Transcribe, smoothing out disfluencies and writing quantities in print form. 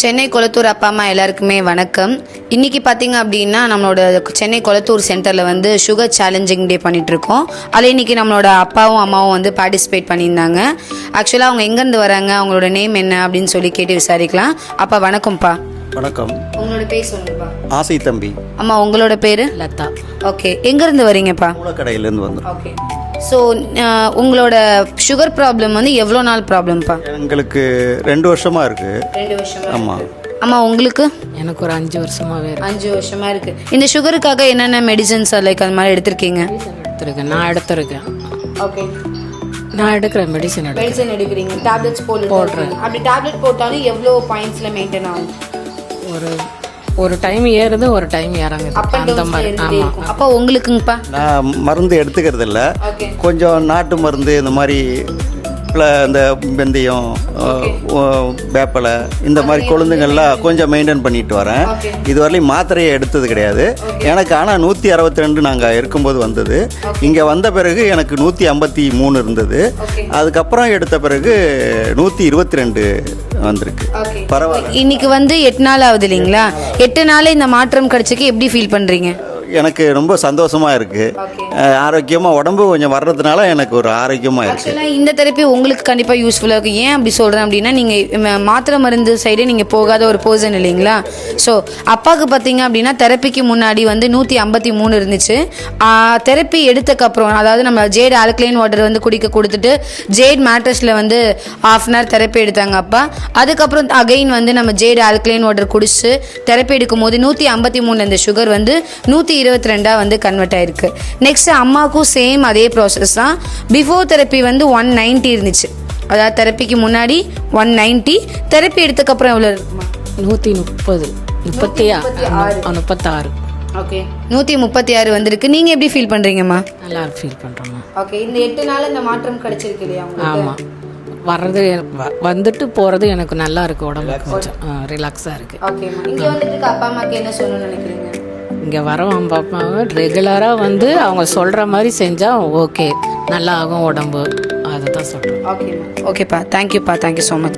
சென்னை கொளத்தூர் அப்பா அம்மா எல்லாருக்குமே வணக்கம். இன்றைக்கி பார்த்திங்க அப்படின்னா நம்மளோட சென்னை கொளத்தூர் சென்டரில் வந்து சுகர் சேலஞ்சிங் டே பண்ணிகிட்ருக்கோம். அதில் இன்றைக்கி நம்மளோட அப்பாவும் அம்மாவும் வந்து பார்ட்டிசிபேட் பண்ணியிருந்தாங்க. ஆக்சுவலாக அவங்க எங்கேருந்து வராங்க, அவங்களோட நேம் என்ன அப்படின்னு சொல்லி கேட்டு விசாரிக்கலாம். அப்பா வணக்கம்ப்பா. வணக்கம். உங்களோட பேர் சொல்லுங்கப்பா. ஆசை தம்பி. அம்மா உங்களோட பேர்? லதா. ஓகே, எங்கேருந்து வரீங்கப்பா? கடையிலேருந்து வந்து. ஓகே, ஸோ உங்களோட சுகர் ப்ராப்ளம் வந்து எவ்வளோ நாள் ப்ராப்ளம்ப்பா? எங்களுக்கு 2 வருஷமாக இருக்குது. 2 வருஷமா? ஆமாம். அம்மா உங்களுக்கு? எனக்கு ஒரு 5 வருஷமாகவே 5 வருஷமாக இருக்குது. இந்த சுகருக்காக என்னென்ன மெடிசன்ஸ் லைக் அது மாதிரி எடுத்திருக்கீங்க? எடுத்திருக்கேன். நான் எடுத்திருக்கேன். ஓகே, நான் எடுக்கிறேன். மெடிசன் எடுக்கிறீங்க. டேப்லெட்ஸ் போடுறேன். அப்படி டேப்லெட் போட்டாலும் எவ்வளோ பாயிண்ட்ஸில் மெயின்டைன் ஆகும்? ஒரு டைம் ஏறுது, ஒரு டைம் இறங்குது. அந்த மாதிரி. ஆமாம். அப்போ உங்களுக்குங்கப்பா? நான் மருந்து எடுத்துக்கிறது இல்லை. கொஞ்சம் நாட்டு மருந்து இந்த மாதிரி இந்த வெந்தயம், வேப்பலை இந்த மாதிரி கொழுந்துங்கள்லாம் கொஞ்சம் மெயின்டைன் பண்ணிட்டு வரேன். இதுவரையிலும் மாத்திரையை எடுத்தது கிடையாது எனக்கு. ஆனால் 162 நாங்கள் இருக்கும்போது வந்தது. இங்கே வந்த பிறகு எனக்கு 153 இருந்தது. அதுக்கப்புறம் எடுத்த பிறகு 122 வந்திருக்கு. பரவாயில்ல. இன்னைக்கு வந்து 8 நாள் ஆகுது இல்லைங்களா? 8 நாள் இந்த மாற்றம் கிடைச்சிக்கு எப்படி ஃபீல் பண்ணுறீங்க? எனக்கு ரொம்ப சந்தோஷமாக இருக்குது. ஆரோக்கியமாக உடம்பு கொஞ்சம் வர்றதுனால எனக்கு ஒரு ஆரோக்கியமாக இருக்குது. ஆக்சுவலாக இந்த தெரப்பி உங்களுக்கு கண்டிப்பாக யூஸ்ஃபுல்லாக இருக்குது. ஏன் அப்படி சொல்கிறேன் அப்படின்னா, நீங்கள் மாத்திரை மருந்து சைடே நீங்கள் போகாத ஒரு பர்சன் இல்லைங்களா? ஸோ அப்பாவுக்கு பார்த்தீங்க அப்படின்னா தெரப்பிக்கு முன்னாடி வந்து 153 இருந்துச்சு. தெரப்பி எடுத்தக்கப்புறம், அதாவது நம்ம ஜேட் ஆல்கலைன் வாட்டர் வந்து குடிக்க கொடுத்துட்டு ஜேட் மேட்ரஸில் வந்து 1/2 hour தெரப்பி எடுத்தாங்க அப்பா. அதுக்கப்புறம் அகைன் வந்து நம்ம ஜேட் ஆல்கலைன் வாட்டர் குடிச்சு தெரப்பி எடுக்கும் போது 153 இந்த சுகர் வந்து 122 வந்து கன்வெர்ட் ஆயிருக்கு. நெக்ஸ்ட் அம்மாவுக்கும் சேம் அதே ப்ராசஸ் தான். பிஃபோர் தெரப்பி வந்து 190 இருந்துச்சு. அதாவது தெரப்பிக்கு முன்னாடி 190, தெரப்பி எடுத்தக்கப்புறம் எவ்வளோ இருக்குமா? 130, 36. ஓகே, 136 வந்திருக்கு. நீங்கள் எப்படி ஃபீல் பண்ணுறீங்கம்மா? நல்லா ஃபீல் பண்ணுறோம்மா. ஓகே, இந்த 8 நாள் இந்த மாற்றம் கிடைச்சிருக்கு இல்லையா? ஆமாம். வர்றது வந்துட்டு போகிறது எனக்கு நல்லா இருக்குது. உடம்பு கொஞ்சம் ரிலாக்ஸாக இருக்குது. ஓகேம்மா. இங்கே வந்துட்டு அப்பா அம்மாவுக்கு என்ன சொல்லணும்னு நினைக்கிறீங்க? இங்கே வரவன் பார்ப்பாங்க, ரெகுலராக வந்து அவங்க சொல்கிற மாதிரி செஞ்சால் ஓகே, நல்லா ஆகும் உடம்பு. அதை தான் சொல்கிறேன். ஓகேம்மா. ஓகேப்பா, தேங்க்யூப்பா, தேங்க்யூ ஸோ மச்.